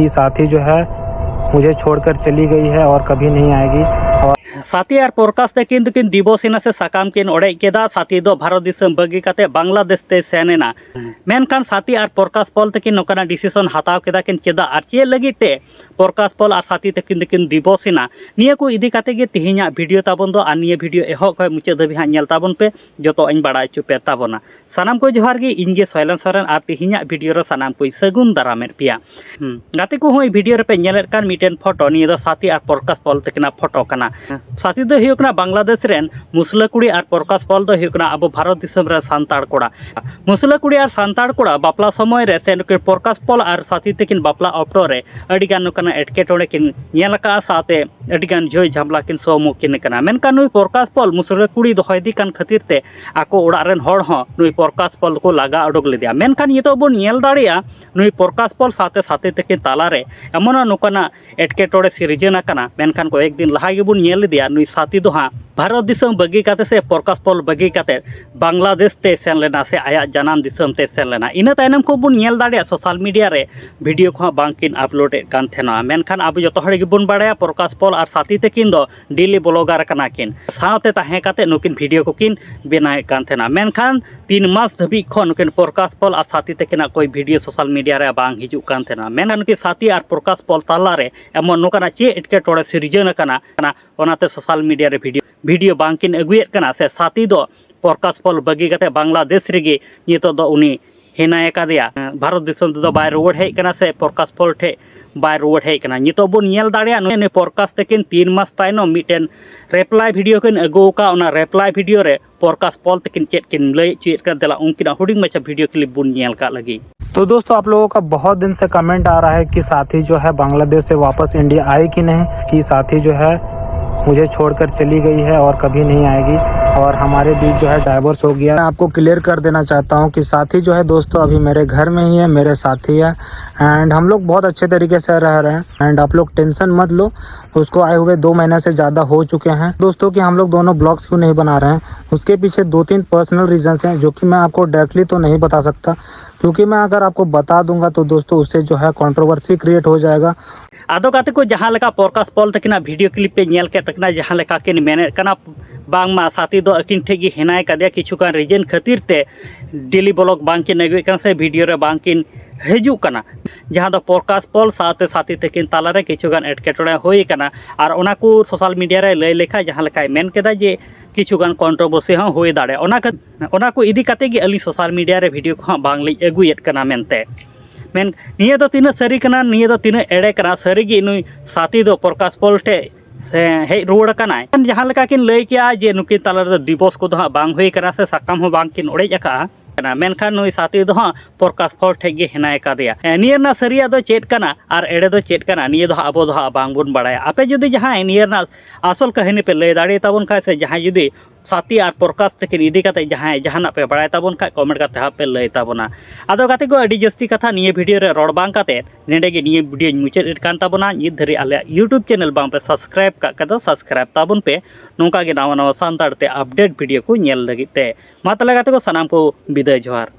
कि साथी जो है मुझे छोड़कर चली गई है और कभी नहीं आएगी। और साथी और प्रकाश तकिन किन दिवसेना से साकाम किन ओड़े केदा। साथी दो भारत दिसम बगी काते बांग्लादेश ते सेनेना मेनखान साथी और प्रकाश पॉल तकिन नोकाना डिसीजन हताव केदा किन चेदा और चे लगी ते प्रकाश पॉल और साथी तकिन किन दिवसेना निया को इदी काते गे तिहिना वीडियो ताबन दो आ निया वीडियो एहो खय मुचे दबि हा नेल ताबन पे जतो अñ बड़ा चुपे ताबना सानाम को जोहार गे इनगे सैलन सरन और तिहिना वीडियो रो सानाम को सगुन दारामेर पिया गाते को होय वीडियो रे पे नेलेर कान मिटेन फोटो निया दो साथी और प्रकाश पॉल तकिना फोटो कना। साथी दो हुयुकना बांग्लादेश रेन मुसला कुड़ी और प्रकाश पॉल दो हुयुकना अब भारत दिसम रे सांताड़ कोड़ा मुसला कुड़ी और सांताड़ कोड़ा बापला समय रे से प्रकाश पॉल और साथी तकिन बापला ऑक्टो रे अडिगान नोकना एटकेटोड़े किन नेलका साथे अडिगान जोय झामला किन सोमु किन कना मेनका नुई प्रकाश पॉल मुसला कुड़ी दोहयदी कान खातिर ते आको ओड़ा रेन हड़ हो नुई प्रकाश पॉल को लागा उडुक लेदिया मेनखान ये तो बोन नेल दाड़िया नुई प्रकाश पॉल साथे साथे तकिन तालारे एमोना नोकना एटकेटोड़े सिरजना कना मेनखान को एक दिन लहा गेबुन नेल लेदिया नुई साथी दो हाँ भारत दिसम बगी काते से प्रकाश पॉल बगी काते बांग्लादेश ते सेन लेना से आया जनाम दिसम ते सेन लेना इना तायनम को बुन नेल दाड़िया सोशल मीडिया रे वीडियो को बांकिन अपलोड कान थेना मेनखान अब जतो हड़ गेबुन बाड़ाया प्रकाश पॉल और साथी तकिन दो डेली ब्लॉगर कना किन साथे ताहे काते नुकिन वीडियो को किन बनाए कान थेना मेनखान 3 मास धबी खन नुकिन प्रकाश पॉल और साथी तकिना कोई वीडियो सोशल मीडिया रे बांग हिजु कान थेना मेनखान कि साथी और प्रकाश पॉल ताला रे एमन नोकना चे एटकेटोड़े सिरजन कना ओनाते सोशल मीडिया रे वीडियो बांकिन अगुएत कना से साथी दो प्रकाश पॉल बगी काते बांग्लादेश रेगे नितो दो उनी हेनाय कादिया भारत दिसम दो बाय रुवाड़ हेज कना से प्रकाश पॉल ठे बाय रुवाड़ हेज कना नितो बोन नेल दाड़िया ने प्रकाश तकिन 3 मास तायनो मिटेन रिप्लाई वीडियो किन अगुका ओना रिप्लाई वीडियो रे प्रकाश पॉल तकिन चेत किन लय चेत कर देला उनकिना हुडिंग मचा वीडियो क्लिप बुन नेल का लगी। तो दोस्तों आप लोगों का बहुत दिन से कमेंट आ रहा है कि साथी जो है बांग्लादेश से वापस इंडिया आए कि नहीं, कि साथी जो है मुझे छोड़कर चली गई है और कभी नहीं आएगी और हमारे बीच जो है डाइवोर्स हो गया। मैं आपको क्लियर कर देना चाहता हूं कि साथी जो है दोस्तों अभी मेरे घर में ही है, मेरे साथी है एंड हम लोग बहुत अच्छे तरीके से रह रहे हैं एंड आप लोग टेंशन मत लो। उसको आए हुए 2 महीने से ज़्यादा हो चुके हैं दोस्तों कि हम लोग दोनों ब्लॉग्स क्यों नहीं बना रहे हैं। उसके पीछे 2-3 पर्सनल रीजंस हैं जो कि मैं आपको डायरेक्टली तो नहीं बता सकता, क्योंकि मैं अगर आपको बता दूंगा तो दोस्तों उससे जो है कंट्रोवर्सी क्रिएट हो जाएगा। आदो गाते को जहाँ लेका प्रकाश पॉल तकिना वीडियो क्लिप पे नेल के तकना जहाँ लेका किन मेने कना बांगमा साथी दो अकिन ठेगी हेनाय कादिया किछुकान रीजन खातिर ते डेली ब्लॉग बांकिन अगुए कन से वीडियो रे बांकिन हजू कना जहाँ दो प्रकाश पॉल साथे साथी तकिन तालारे किछुगान एटकेटोड़े होई कना और ओना को सोशल मीडिया रे लय लेखा जहाँ लेका मेन केदा जे किछुगान कंट्रोवर्सी हो होई दाड़े ओना को इदी काते गे अली सोशल मीडिया रे वीडियो को बांग लई अगुएत कना मेनते मेन निया दो तीना सरी कना निया दो तीना एड़े कना सरी गी नुई साथी दो प्रकाश पॉल ठे से हेज रुवाड़ कना जहाँ लेका किन लय किया जे नुकिन ताला रे दिवस को दो बांग होई कना से साकाम हो बांग किन ओड़ेज अका मेनखान नुई साथी दो प्रकाश पॉल ठे गे हेनाय कादिया निया ना सरिया दो चेत कना और एड़े दो चेत कना निया दो अब दो बांग बुन बाड़ाया। आपे जुदी जहाँ निया ना आसल कहानी पे लय दाड़े ताबन खाय से जहाँ जुदी साथी और प्रकाश तकिन इदी काते जहाँ जहाना पे बड़ाय ताबन खाय कमेंट काते हापे लय ताबना। आदो गाते को अडी जस्ती कथा निये वीडियो रे रोड बांग काते नेडे गे निये वीडियो मुचाद कान ताबना नित धरी आले यूट्यूब चैनल बांग पे सब्सक्राइब का सब्सक्राइब ताबन पे नोंका गे नावा नावा सांताड़ ते अपडेट वीडियो को नेल लगित ते मा तले गाते को सनाम को विदाय जोहार।